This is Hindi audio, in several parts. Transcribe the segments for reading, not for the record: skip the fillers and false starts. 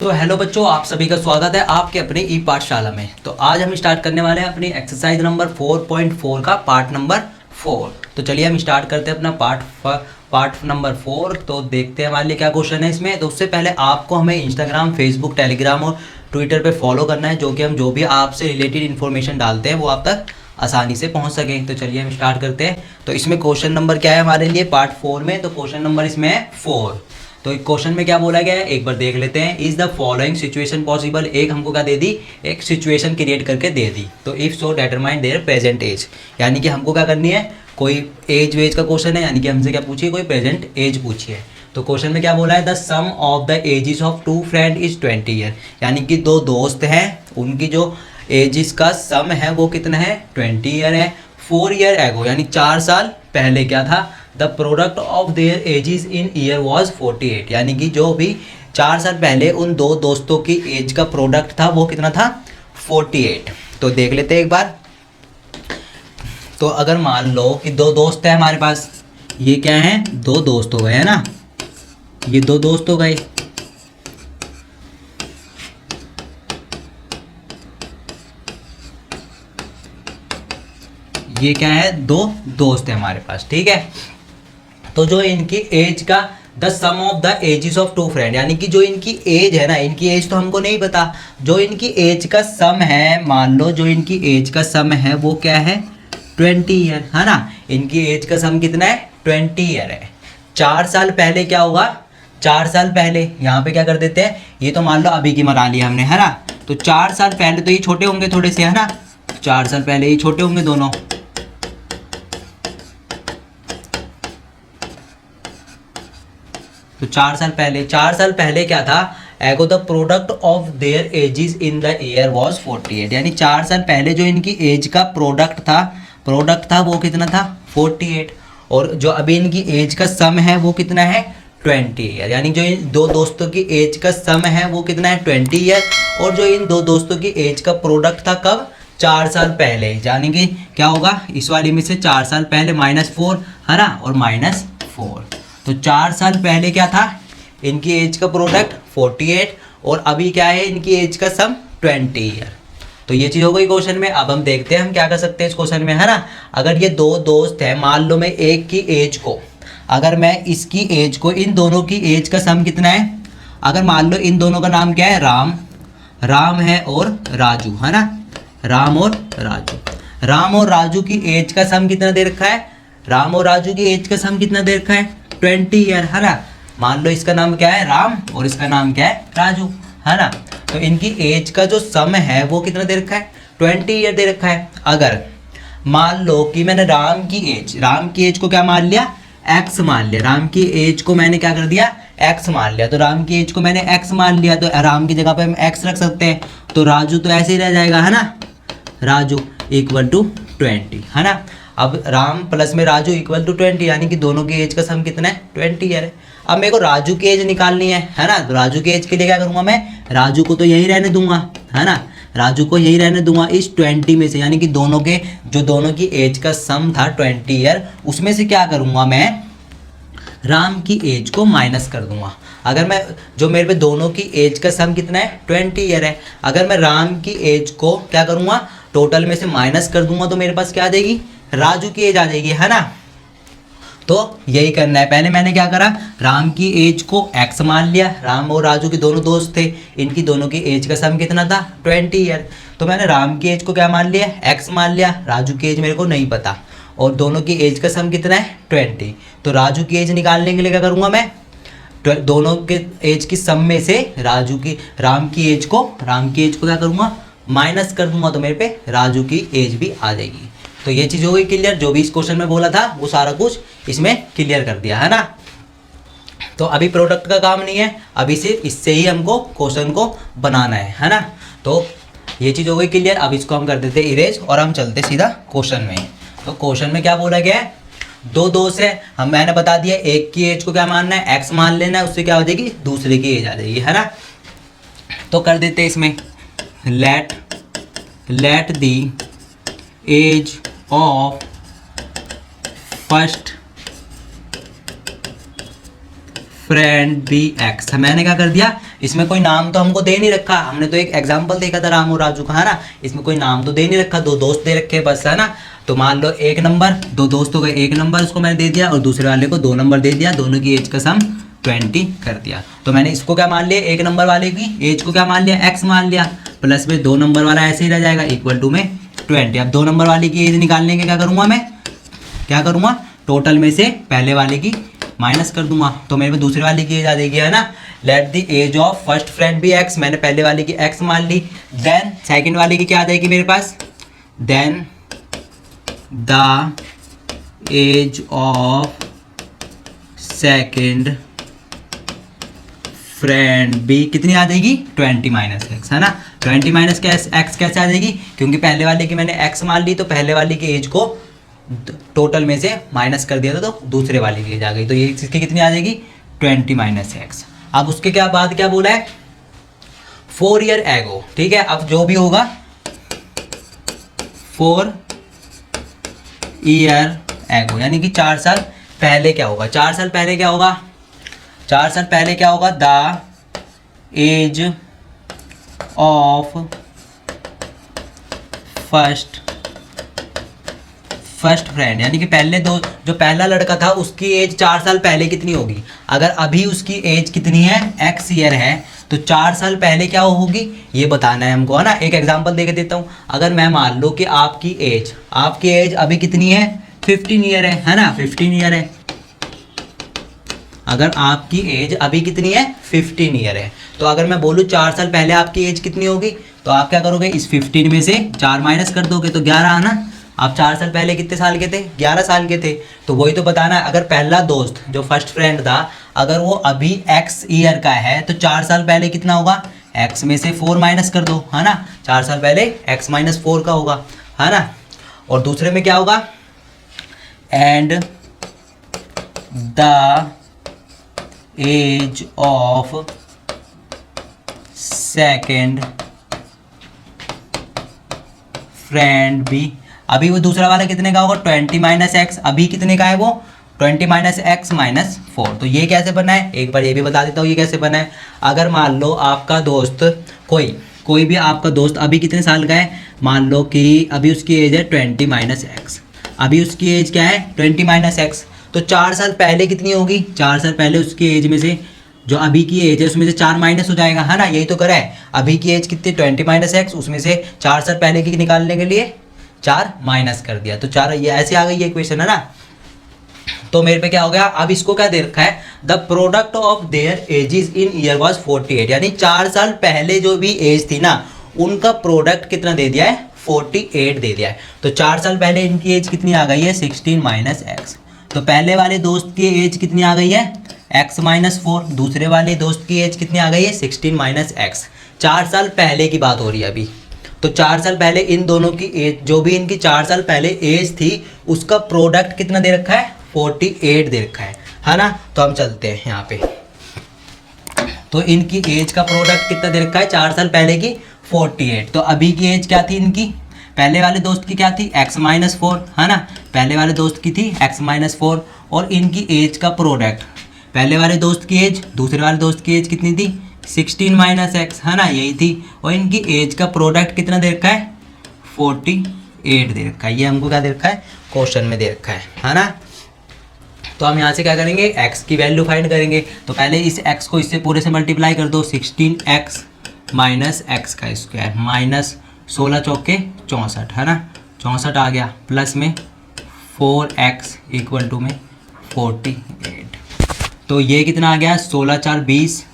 तो हेलो बच्चों, आप सभी का स्वागत है आपके अपने ई पाठशाला में। तो आज हम स्टार्ट करने वाले हैं अपनी एक्सरसाइज नंबर 4.4 का पार्ट नंबर 4। तो चलिए हम स्टार्ट करते हैं अपना पार्ट नंबर 4। तो देखते हैं हमारे लिए क्या क्वेश्चन है इसमें। तो उससे पहले आपको हमें इंस्टाग्राम, फेसबुक, टेलीग्राम और ट्विटर पे फॉलो करना है, जो कि हम जो भी आपसे रिलेटेड इन्फॉर्मेशन डालते हैं वो आप तक आसानी से पहुंच सकें। तो चलिए हम स्टार्ट करते हैं। तो इसमें क्वेश्चन नंबर क्या है हमारे लिए पार्ट 4 में। तो क्वेश्चन नंबर इसमें है 4। तो एक क्वेश्चन में क्या बोला गया है एक बार देख लेते हैं। Is the following situation possible. एक हमको क्या दे दी, एक सिचुएशन क्रिएट करके दे दी। तो if so determine their present age, यानी कि हमको क्या करनी है, कोई एज वेज का क्वेश्चन है, यानी कि हमसे क्या पूछिए, कोई प्रेजेंट एज पूछिए। तो क्वेश्चन में क्या बोला है, the sum of the ages of two friend is 20 year. यानी कि दो दोस्त हैं, उनकी जो एजेस का सम है वो कितना है, 20 ईयर है। 4 ईयर एगो, यानी 4 साल पहले क्या था, the product of their edges in year was 48। यानी कि जो भी 4 साल पहले उन दो दोस्तों की एज का प्रोडक्ट था वो कितना था, 48। तो देख लेते हैं एक बार। तो अगर मान लो कि दो दोस्त है हमारे पास, ये क्या है, दो दोस्त हो गए है ना, ये दो दोस्त हो गए। ये क्या है, दो दोस्त है हमारे पास, ठीक है। तो जो इनकी एज का the sum of the ages of two friend, यानी कि जो इनकी एज है ना, इनकी एज तो हमको नहीं पता, जो इनकी एज का सम है, मान लो जो इनकी एज का सम है वो क्या है, 20 ईयर है ना। इनकी एज का सम कितना है, 20 ईयर है। 4 साल पहले क्या होगा, 4 साल पहले यहाँ पे क्या कर देते हैं, ये तो मान लो अभी की मना लिया हमने है ना। तो 4 साल पहले तो ये छोटे होंगे थोड़े से है ना, 4 साल पहले ये छोटे होंगे दोनों। तो 4 साल पहले क्या था, एगो the product of their edges in the year was 48। यानी 4 साल पहले जो इनकी एज का प्रोडक्ट था वो कितना था, 48। और जो अभी इनकी एज का सम है वो कितना है, 20 ईयर। यानी जो इन दो दोस्तों की एज का सम है वो कितना है, 20 ईयर। और जो इन दो दोस्तों की एज का प्रोडक्ट था कब, 4 साल पहले। यानी कि क्या होगा, इस वाली में से 4 साल पहले -4 है ना, और -4। तो 4 साल पहले क्या था, इनकी एज का प्रोडक्ट 48, और अभी क्या है, इनकी एज का सम 20 ईयर। तो ये चीज़ हो गई क्वेश्चन में। अब हम देखते हैं हम क्या कर सकते हैं इस क्वेश्चन में है ना। अगर ये दो दोस्त हैं, मान लो मैं एक की एज को, अगर मैं इसकी एज को, इन दोनों की एज का सम कितना है, अगर मान लो इन दोनों का नाम क्या है, राम है और राजू है ना, राम और राजू की एज का सम कितना दे रखा है, राम और राजू की एज का सम कितना दे रखा है, 20 ईयर है ना। मान लो इसका नाम क्या है, राम, और इसका नाम क्या है, राजू है ना। तो इनकी एज का जो सम है वो कितना दे रखा है, 20 ईयर दे रखा है। अगर मान लो कि मैंने राम की एज को क्या मान लिया, एक्स मान लिया। राम की एज को मैंने क्या कर दिया, एक्स मान लिया। तो राम की एज को मैंने एक्स मान लिया, तो राम की जगह पे हम एक्स रख सकते हैं। तो राजू तो ऐसे ही रह जाएगा है ना, राजू इक्वल टू 20 है ना। अब राम प्लस में राजू इक्वल टू 20, यानी कि दोनों की एज का सम कितना है, 20 ईयर है। अब मेरे को राजू की एज निकालनी है ना। तो राजू की एज के लिए क्या करूँगा मैं, राजू को तो यही रहने दूंगा है ना, राजू को यही रहने दूंगा इस 20 में से। यानी कि दोनों की एज का सम था 20 ईयर, उसमें से क्या करूँगा मैं, राम की एज को माइनस कर दूंगा। अगर मैं, जो मेरे पे दोनों की एज का सम कितना है, 20 ईयर है, अगर मैं राम की एज को क्या करूँगा, टोटल में से माइनस कर दूंगा, तो मेरे पास क्या आ जाएगी, राजू की एज आ जाएगी है ना। तो यही करना है। पहले मैंने क्या करा, राम की एज को x मान लिया। राम और राजू के दोनों दोस्त थे, इनकी दोनों की एज का सम कितना था, 20 ईयर। तो मैंने राम की एज को क्या मान लिया, x मान लिया। राजू की एज मेरे को नहीं पता, और दोनों की एज का सम कितना है, 20। तो राजू की एज निकालने के लिए क्या करूँगा मैं, दोनों के एज की सम में से राम की एज को क्या करूँगा, माइनस कर दूंगा। तो मेरे पे राजू की एज भी आ जाएगी। तो ये चीज़ हो गई क्लियर। जो भी इस क्वेश्चन में बोला था वो सारा कुछ इसमें क्लियर कर दिया है ना। तो अभी प्रोडक्ट का काम नहीं है, अभी सिर्फ इससे ही हमको क्वेश्चन को बनाना है ना। तो ये चीज़ हो गई क्लियर। अब इसको हम कर देते इरेज, और हम चलते सीधा क्वेश्चन में। तो क्वेश्चन में क्या बोला गया है, दो दोस्त है, मैंने बता दिया, एक की एज को क्या मानना है, एक्स मान लेना है, उससे क्या हो जाएगी, दूसरे की एज आ जाएगी है ना। तो कर देते इसमें, let the age of first friend be x. मैंने क्या कर दिया, इसमें कोई नाम तो हमको दे नहीं रखा, हमने तो एक एग्जाम्पल देखा था राम और राजू का, है ना। इसमें कोई नाम तो दे नहीं रखा, दो दोस्त दे रखे बस, है ना। तो मान लो एक नंबर, दो दोस्तों का एक नंबर उसको मैंने दे दिया और दूसरे वाले को 2 नंबर दे दिया, दोनों की एज का सम 20 कर दिया। तो मैंने इसको क्या मान लिया, एक नंबर वाले की एज को क्या मान लिया, x मान लिया, प्लस में 2 नंबर वाला ऐसे ही रह जाएगा इक्वल टू में 20। अब 2 नंबर वाले की एज निकालने के क्या करूँगा मैं, क्या करूँगा, टोटल में से पहले वाले की माइनस कर दूंगा, तो मेरे में दूसरे वाले की एज आ जाएगी, है ना। Let the age of first friend be x, मैंने पहले वाले की x मान ली। देन सेकंड वाले की क्या आ जाएगी मेरे पास, then the age of second friend भी कितनी आ जाएगी, 20 माइनस एक्स, है ना। 20 माइनस एक्स कैसे आ जाएगी, क्योंकि पहले वाले की मैंने x मान ली, तो पहले वाले की एज को टोटल में से माइनस कर दिया था, तो दूसरे वाले की एज आ गई, तो ये इसकी कितनी आ जाएगी, 20 माइनस एक्स। अब उसके क्या बाद क्या बोला है, 4 ईयर एगो, ठीक है। अब जो भी होगा 4 ईयर एगो, यानी कि 4 साल पहले क्या होगा, 4 साल पहले क्या होगा, 4 साल पहले क्या होगा, the age of first friend, यानी कि पहले दो, जो पहला लड़का था उसकी एज 4 साल पहले कितनी होगी। अगर अभी उसकी एज कितनी है, x ईयर है, तो 4 साल पहले क्या होगी ये बताना है हमको, है ना। एक एग्जांपल देके देता हूँ। अगर मैं मान लो कि आपकी एज अभी कितनी है, 15 ईयर है ना, 15 ईयर है। अगर आपकी एज अभी कितनी है, 15 ईयर है, तो अगर मैं बोलूँ 4 साल पहले आपकी एज कितनी होगी, तो आप क्या करोगे, इस 15 में से 4 माइनस कर दोगे तो 11 आना। आप 4 साल पहले कितने साल के थे, 11 साल के थे। तो वही तो बताना है, अगर पहला दोस्त जो फर्स्ट फ्रेंड था अगर वो अभी x ईयर का है, तो 4 साल पहले कितना होगा, x में से 4 माइनस कर दो, है ना। 4 साल पहले x माइनस 4 का होगा, है ना। और दूसरे में क्या होगा, and the age of second friend भी, अभी वो दूसरा वाला कितने का होगा, 20 माइनस एक्स, अभी कितने का है वो 20 माइनस एक्स माइनस 4। तो ये कैसे बना है, एक बार ये भी बता देता हूँ ये कैसे बना है। अगर मान लो आपका दोस्त कोई भी आपका दोस्त अभी कितने साल का है, मान लो कि अभी उसकी एज है 20 माइनस एक्स, अभी उसकी एज क्या है 20 माइनस एक्स, तो 4 साल पहले कितनी होगी, 4 साल पहले उसकी एज में से जो अभी की एज है उसमें से 4 माइनस हो जाएगा, है ना। यही तो करा है, अभी की एज कितनी 20 माइनस एक्स, उसमें से 4 साल पहले की निकालने के लिए 4 माइनस कर दिया, तो 4 ये ऐसे आ गई ये इक्वेशन, है ना। तो मेरे पे क्या हो गया, अब इसको क्या दे रखा है, the product of their edges in year was 48, यानी 4 साल पहले जो भी एज थी ना उनका प्रोडक्ट कितना दे दिया है, 48 दे दिया है। तो 4 साल पहले इनकी एज कितनी आ गई है, 16 माइनस एक्स। तो पहले वाले दोस्त की एज कितनी आ गई है, x माइनस 4, दूसरे वाले दोस्त की एज कितनी आ गई है, 16 माइनस एक्स। 4 साल पहले की बात हो रही है अभी, तो 4 साल पहले इन दोनों की एज, जो भी इनकी 4 साल पहले एज थी उसका प्रोडक्ट कितना दे रखा है, 48 दे रखा है ना। तो हम चलते हैं यहाँ पे, तो इनकी एज का प्रोडक्ट कितना दे रखा है, 4 साल पहले की 48। तो अभी की एज क्या थी इनकी, पहले वाले दोस्त की क्या थी, x माइनस 4, है ना। पहले वाले दोस्त की थी x माइनस 4, और इनकी एज का प्रोडक्ट, पहले वाले दोस्त की एज दूसरे वाले दोस्त की एज कितनी थी, 16 माइनस एक्स, है ना, यही थी। और इनकी एज का प्रोडक्ट कितना दे रखा है, 48 दे रखा है। ये हमको क्या दे रखा है, क्वेश्चन में दे रखा है ना। तो हम यहाँ से क्या करेंगे, x की वैल्यू फाइंड करेंगे। तो पहले इस x को इससे पूरे से मल्टीप्लाई कर दो, 16x माइनस एक्स का स्क्वायर माइनस 16 चौके 64, है ना, 64 आ गया, प्लस में 4x इक्वल टू में 48। तो ये कितना आ गया, 16 4 20,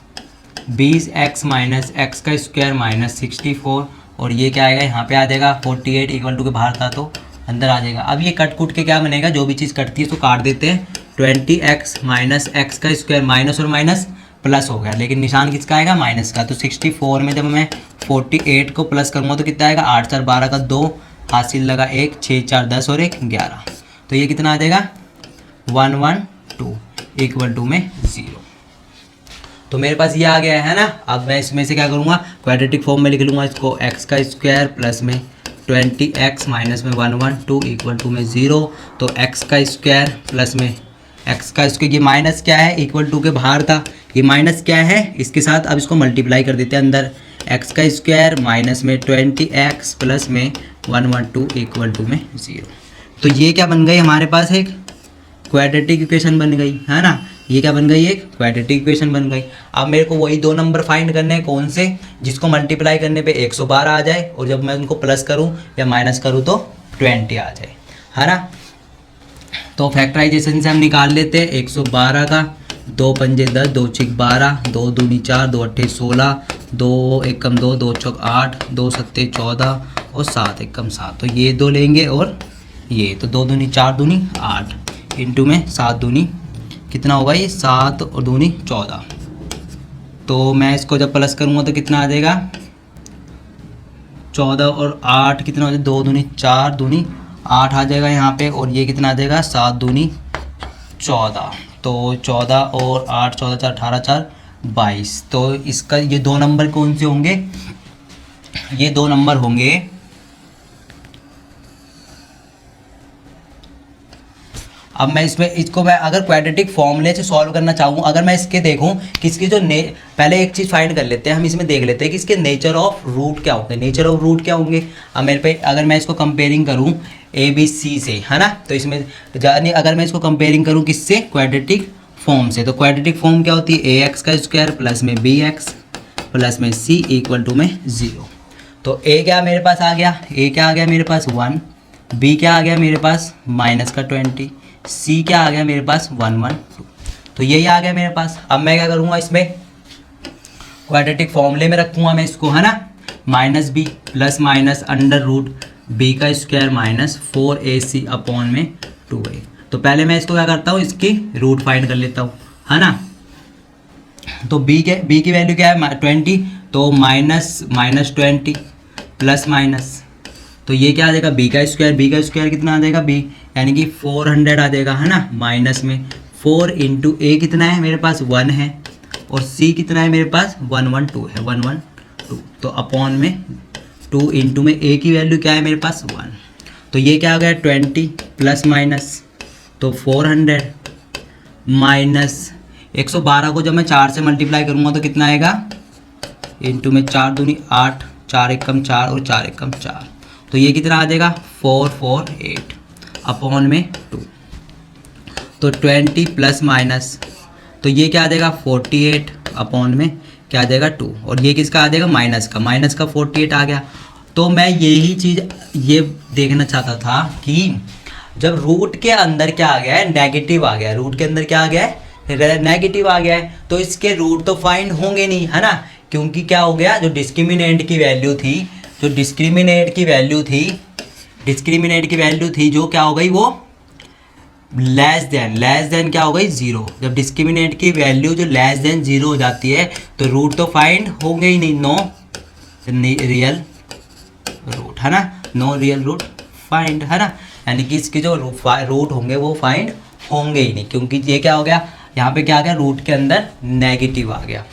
20x माइनस एक्स का स्क्वायर माइनस 64, और ये क्या आएगा यहाँ पे आ जाएगा 48 इक्वल टू के बाहर था तो अंदर आ जाएगा। अब ये कट कुट के क्या बनेगा, जो भी चीज़ कटती है उसको काट देते हैं। 20x माइनस एक्स का स्क्वायर माइनस और माइनस प्लस हो गया, लेकिन निशान किसका आएगा, माइनस का। तो 64 में जब मैं 48 को प्लस करूँगा तो कितना आएगा, 8 4 12 का 2, हासिल लगा 1, 6 4 10 और 1 11। तो ये कितना आ जाएगा 112 इक्वल टू में 0। तो मेरे पास ये आ गया है ना। अब मैं इसमें से क्या करूँगा, क्वाड्रेटिक फॉर्म में लिख लूँगा इसको, x का स्क्वायर प्लस में 20x माइनस में 112 इक्वल टू में 0। तो x का स्क्वायर प्लस में एक्स का स्क्वायर, ये माइनस क्या है इक्वल टू के बाहर था, ये माइनस क्या है इसके साथ, अब इसको मल्टीप्लाई कर देते हैं अंदर, एक्स का स्क्वायर माइनस में 20x प्लस में 112 इक्वल टू में 0। तो ये क्या बन गई हमारे पास एक क्वाड्रेटिक इक्वेशन बन गई है ना, ये क्या बन गई एक क्वाड्रेटिक इक्वेशन बन गई। अब मेरे को वही दो नंबर फाइंड करने हैं, कौन से, जिसको मल्टीप्लाई करने पे 112 आ जाए और जब मैं उनको प्लस करूं या माइनस करूं तो 20 आ जाए, है ना। तो फैक्टराइजेशन से हम निकाल लेते हैं 112 का, 2 पंजे 10, 2 छिक 12, 2 दूनी 4, 2 अट्ठे 16, 2 एकम 2, 2 चौक 8, 2 सत्ते 14 और 7 एकम 7। तो ये दो लेंगे और ये, तो 2 दूनी 4 दूनी 8 इंटू में 7 दूनी कितना होगा, ये 7 और दूनी 14। तो मैं इसको जब प्लस करूँगा तो कितना आ जाएगा, 14 और 8 कितना हो जाएगा, 2 दूनी 4 दूनी 8 आ जाएगा यहाँ पे, और ये कितना आ जाएगा 7 दूनी 14। तो 14 और 8 14 4 18 4 22। तो इसका ये दो नंबर कौन से होंगे, ये दो नंबर होंगे, अब मैं इसमें इसको मैं अगर क्वाड्रेटिक फॉर्मूले से सॉल्व करना चाहूँ, अगर मैं इसके देखूँ कि इसकी जो पहले एक चीज़ फाइंड कर लेते हैं, हम इसमें देख लेते हैं कि इसके नेचर ऑफ रूट क्या होंगे, नेचर ऑफ रूट क्या होंगे। अब मेरे पे अगर मैं इसको कंपेयरिंग करूँ ABC से, है ना, तो इसमें यानी अगर मैं इसको कंपेयरिंग करूँ किससे, क्वाड्रेटिक फॉर्म से, तो क्वाड्रेटिक फॉर्म क्या होती है, AX का स्क्वायर प्लस में BX प्लस में C इक्वल टू में 0। तो A क्या मेरे पास आ गया, A क्या आ गया मेरे पास 1, B क्या आ गया मेरे पास माइनस का 20, C क्या आ गया मेरे पास 112। तो यही आ गया मेरे पास। अब मैं क्या करूँगा, इसमें क्वाड्रेटिक फॉर्मूले में रखूँगा मैं इसको, है ना, minus b plus minus under root b का स्क्वायर माइनस 4AC अपॉन में 2A। तो पहले मैं इसको क्या करता हूँ, इसकी रूट फाइंड कर लेता हूँ, है ना। तो बी की वैल्यू क्या है 20, तो माइनस 20 प्लस माइनस, तो ये क्या आ जाएगा बी का स्क्वायर कितना आ जाएगा बी, यानी कि 400 आ जाएगा, है ना, माइनस में 4 इंटू ए कितना है मेरे पास 1 है, और सी कितना है मेरे पास 112 है, 112। तो अपॉन में 2 इंटू में ए की वैल्यू क्या है मेरे पास 1। तो ये क्या आ गया 20 प्लस माइनस, तो 400 माइनस 112 को जब मैं 4 से मल्टीप्लाई करूँगा तो कितना आएगा, इंटू में 4 दूनी 8, 4 एकम 4 और 4 एकम 4। तो ये कितना आ जाएगा 448 अपॉन में 2। तो 20 प्लस माइनस, तो ये क्या आ जाएगा 48 अपॉन में क्या आ जाएगा 2, और ये किसका आ जाएगा माइनस का 48 आ गया। तो मैं यही चीज़ ये देखना चाहता था कि जब रूट के अंदर क्या आ गया है नेगेटिव आ गया है, रूट के अंदर क्या आ गया है नेगेटिव आ गया है, तो इसके रूट तो फाइंड होंगे नहीं, है ना, क्योंकि क्या हो गया जो डिस्क्रिमिनेंट की वैल्यू थी, डिस्क्रिमिनेंट की वैल्यू थी जो क्या हो गई वो लेस देन क्या हो गई 0। जब डिस्क्रिमिनेंट की वैल्यू जो लेस देन 0 हो जाती है तो रूट तो फाइंड होंगे ही नहीं, नो रियल रूट, है ना, नो रियल रूट फाइंड, है ना, यानी कि इसके जो रूट होंगे वो फाइंड होंगे ही नहीं, क्योंकि ये क्या हो गया यहाँ पे क्या आ गया रूट के अंदर नेगेटिव आ गया।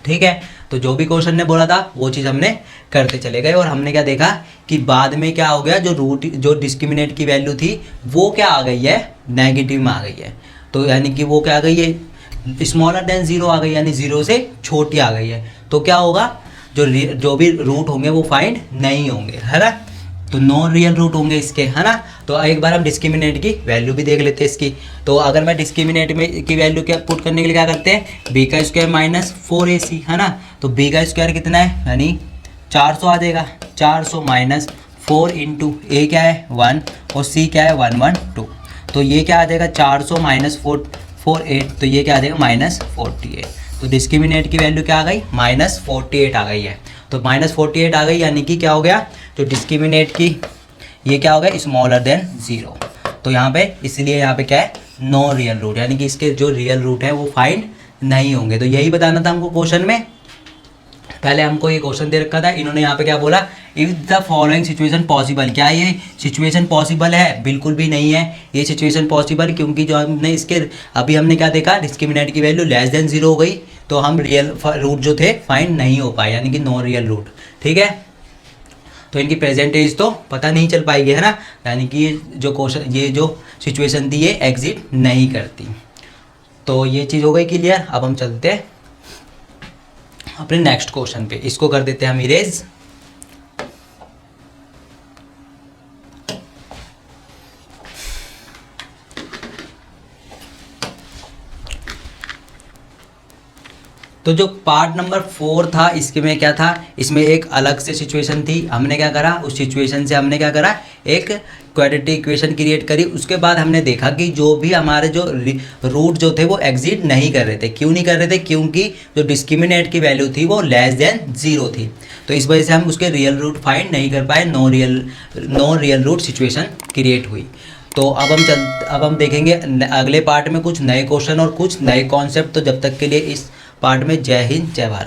ठीक है, तो जो भी क्वेश्चन ने बोला था वो चीज़ हमने करते चले गए, और हमने क्या देखा कि बाद में क्या हो गया जो डिस्क्रिमिनेंट की वैल्यू थी वो क्या आ गई है नेगेटिव में आ गई है, तो यानी कि वो क्या आ गई है स्मॉलर देन 0 आ गई, यानी 0 से छोटी आ गई है। तो क्या होगा जो भी रूट होंगे वो फाइंड नहीं होंगे, है ना, तो नॉन रियल रूट होंगे इसके, है ना। तो एक बार हम डिस्क्रिमिनेंट की वैल्यू भी देख लेते हैं इसकी। तो अगर मैं डिस्क्रिमिनेंट में की वैल्यू क्या पुट करने के लिए क्या करते हैं बी का स्क्वायर माइनस 4AC, है ना, तो बी का स्क्वायर कितना है यानी 400 आ जाएगा, 400 माइनस 4 इंटू ए क्या है 1 और सी क्या है 112, तो ये क्या आ जाएगा 400 माइनस 48, तो ये क्या आ जाएगा माइनस 48। तो डिस्क्रिमिनेंट की वैल्यू क्या आ गई माइनस 48 आ गई है, तो माइनस 48 आ गई, यानी कि क्या हो गया जो डिस्क्रिमिनेंट की ये क्या हो गया स्मॉलर देन 0। तो यहाँ पे इसलिए यहाँ पे क्या है नो रियल रूट, यानी कि इसके जो रियल रूट है वो फाइंड नहीं होंगे। तो यही बताना था हमको क्वेश्चन में। पहले हमको ये क्वेश्चन दे रखा था, इन्होंने यहाँ पे क्या बोला if the following situation possible, क्या ये सिचुएशन पॉसिबल है, बिल्कुल भी नहीं है ये सिचुएशन पॉसिबल, क्योंकि जो हमने इसके अभी हमने क्या देखा डिस्क्रिमिनेंट की वैल्यू लेस देन 0 हो गई, तो हम रियल रूट जो थे फाइंड नहीं हो पाए, यानी कि नो रियल रूट। ठीक है, तो इनकी प्रेजेंट एज तो पता नहीं चल पाएगी, है ना, यानी कि ये जो सिचुएशन थी ये एग्जिट नहीं करती। तो ये चीज़ हो गई क्लियर। अब हम चलते हैं अपने नेक्स्ट क्वेश्चन पे, इसको कर देते हैं हम इरेज। तो जो पार्ट नंबर 4 था इसके में क्या था, इसमें एक अलग से सिचुएशन थी। हमने क्या करा, उस सिचुएशन से हमने क्या करा, एक क्वाड्रेटिक इक्वेशन क्रिएट करी। उसके बाद हमने देखा कि जो भी हमारे जो रूट जो थे वो एग्जिट नहीं कर रहे थे। क्यों नहीं कर रहे थे, क्योंकि जो डिस्क्रिमिनेंट की वैल्यू थी वो लेस देन 0 थी। तो इस वजह से हम उसके रियल रूट फाइंड नहीं कर पाए, no real root situation create हुई। तो अब हम देखेंगे अगले पार्ट में कुछ नए क्वेश्चन और कुछ नए कॉन्सेप्ट। तो जब तक के लिए इस पार्ट में जय हिंद जय भारत।